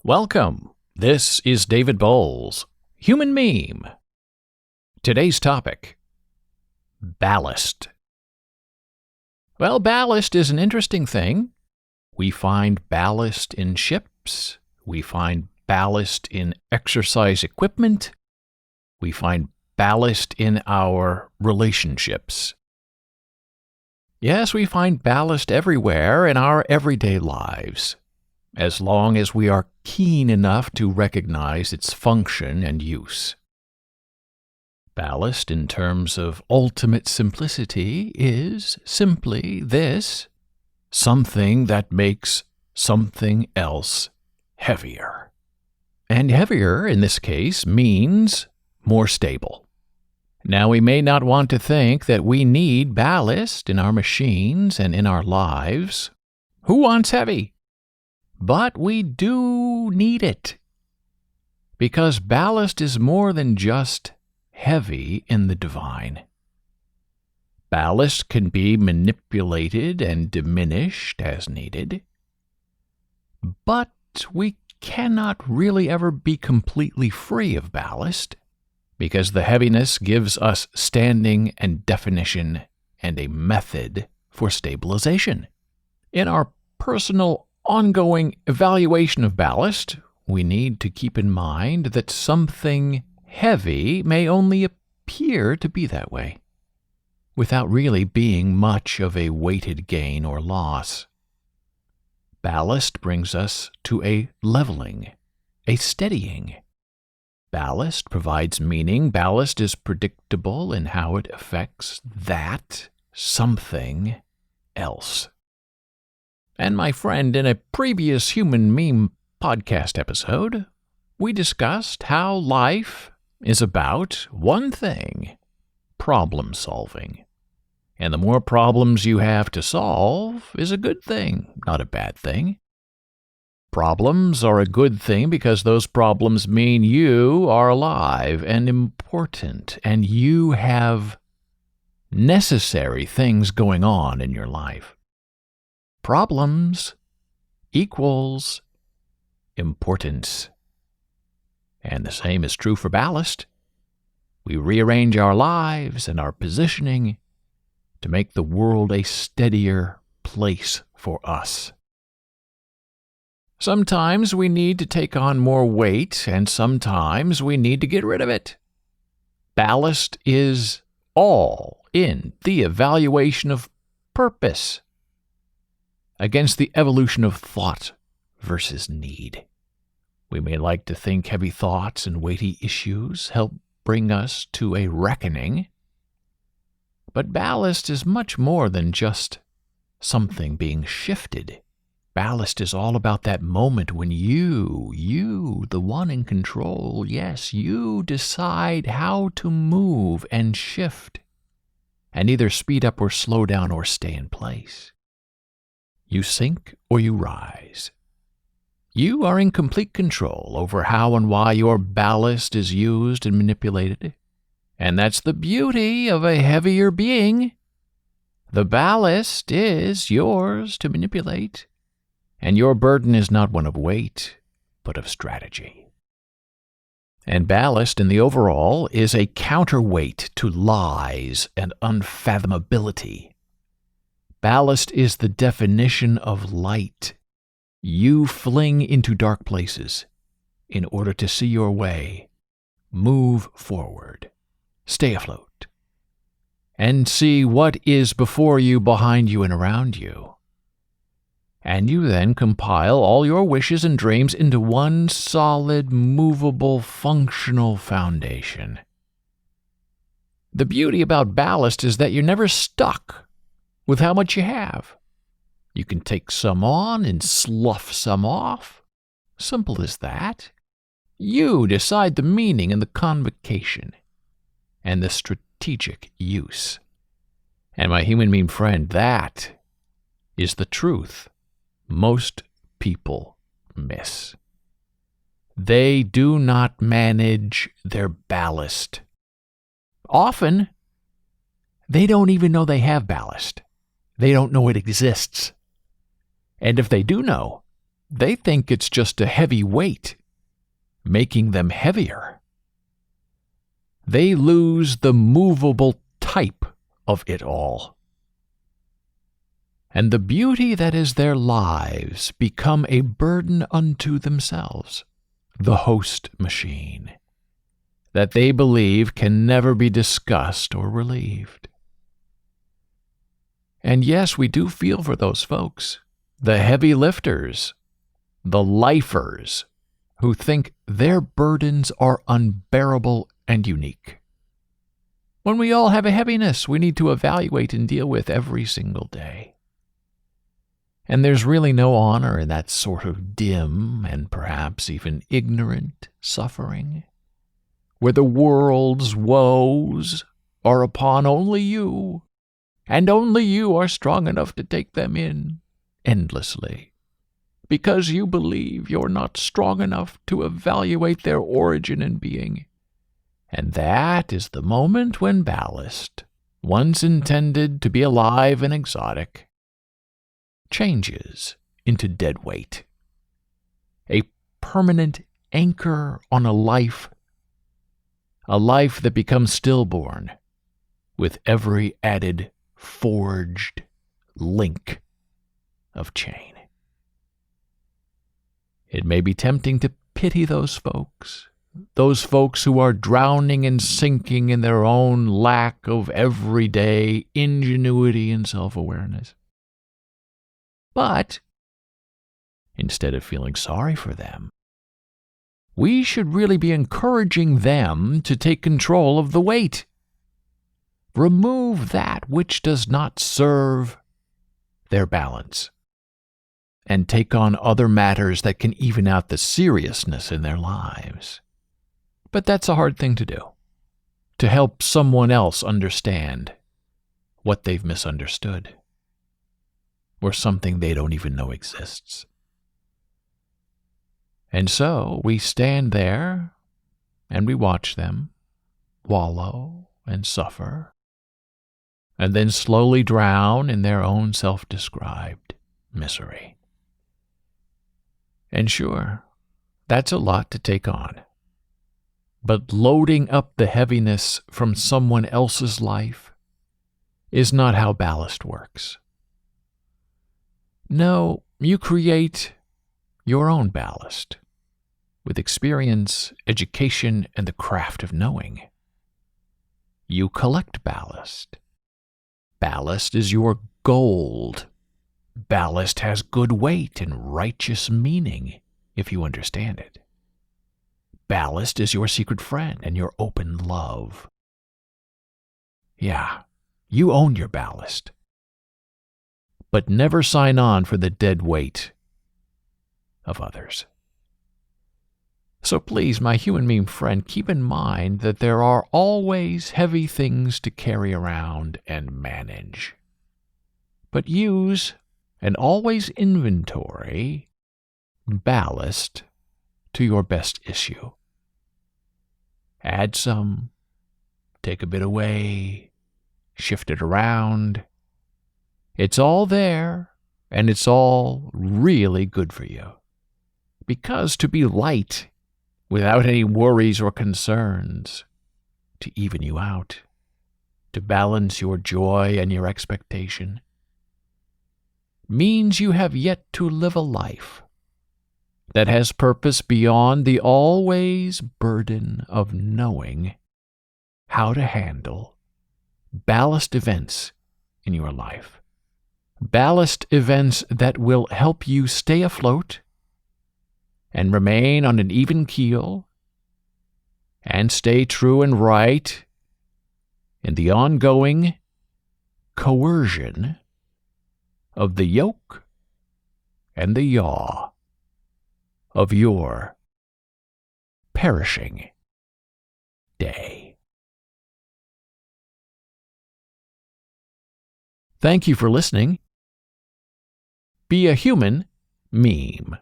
Welcome. This is David Bowles, Human Meme. Today's topic, ballast. Well, ballast is an interesting thing. We find ballast in ships. We find ballast in exercise equipment. We find ballast in our relationships. Yes, we find ballast everywhere in our everyday lives, as long as we are keen enough to recognize its function and use. Ballast, in terms of ultimate simplicity, is simply this: something that makes something else heavier. And heavier, in this case, means more stable. Now, we may not want to think that we need ballast in our machines and in our lives. Who wants heavy? But we do need it, because ballast is more than just heavy in the divine. Ballast can be manipulated and diminished as needed, but we cannot really ever be completely free of ballast, because the heaviness gives us standing and definition and a method for stabilization. In our personal ongoing evaluation of ballast, we need to keep in mind that something heavy may only appear to be that way, without really being much of a weighted gain or loss. Ballast brings us to a leveling, a steadying. Ballast provides meaning. Ballast is predictable in how it affects that something else. And my friend, in a previous Human Meme podcast episode, we discussed how life is about one thing: problem solving. And the more problems you have to solve is a good thing, not a bad thing. Problems are a good thing because those problems mean you are alive and important, and you have necessary things going on in your life. Problems equals importance. And the same is true for ballast. We rearrange our lives and our positioning to make the world a steadier place for us. Sometimes we need to take on more weight, and sometimes we need to get rid of it. Ballast is all in the evaluation of purpose against the evolution of thought versus need. We may like to think heavy thoughts and weighty issues help bring us to a reckoning, but ballast is much more than just something being shifted. Ballast is all about that moment when you, the one in control, yes, you decide how to move and shift, and either speed up or slow down or stay in place. You sink or you rise. You are in complete control over how and why your ballast is used and manipulated. And that's the beauty of a heavier being. The ballast is yours to manipulate, and your burden is not one of weight, but of strategy. And ballast in the overall is a counterweight to lies and unfathomability. Ballast is the definition of light. You fling into dark places in order to see your way, move forward, stay afloat, and see what is before you, behind you, and around you. And you then compile all your wishes and dreams into one solid, movable, functional foundation. The beauty about ballast is that you're never stuck with how much you have. You can take some on and slough some off. Simple as that. You decide the meaning and the convocation and the strategic use. And my human meme friend, that is the truth most people miss. They do not manage their ballast. Often, they don't even know they have ballast. They don't know it exists. And if they do know, they think it's just a heavy weight, making them heavier. They lose the movable type of it all. And the beauty that is their lives become a burden unto themselves, the host machine, that they believe can never be discussed or relieved. And yes, we do feel for those folks, the heavy lifters, the lifers, who think their burdens are unbearable and unique. When we all have a heaviness we need to evaluate and deal with every single day. And there's really no honor in that sort of dim and perhaps even ignorant suffering, where the world's woes are upon only you, and only you are strong enough to take them in endlessly, because you believe you're not strong enough to evaluate their origin and being. And that is the moment when ballast, once intended to be alive and exotic, changes into dead weight, a permanent anchor on a life that becomes stillborn with every added forged link of chain. It may be tempting to pity those folks who are drowning and sinking in their own lack of everyday ingenuity and self-awareness. But instead of feeling sorry for them, we should really be encouraging them to take control of the weight. Remove that which does not serve their balance, and take on other matters that can even out the seriousness in their lives. But that's a hard thing to do, to help someone else understand what they've misunderstood, or something they don't even know exists. And so we stand there and we watch them wallow and suffer, and then slowly drown in their own self-described misery. And sure, that's a lot to take on. But loading up the heaviness from someone else's life is not how ballast works. No, you create your own ballast with experience, education, and the craft of knowing. You collect ballast. Ballast is your gold. Ballast has good weight and righteous meaning, if you understand it. Ballast is your secret friend and your open love. Yeah, you own your ballast. But never sign on for the dead weight of others. So please, my human meme friend, keep in mind that there are always heavy things to carry around and manage. But use and always inventory ballast to your best issue. Add some, take a bit away, shift it around. It's all there, and it's all really good for you. Because to be light, without any worries or concerns, to even you out, to balance your joy and your expectation, means you have yet to live a life that has purpose beyond the always burden of knowing how to handle ballast events in your life. Ballast events that will help you stay afloat and remain on an even keel and stay true and right in the ongoing coercion of the yoke and the yaw of your perishing day. Thank you for listening. Be a human meme.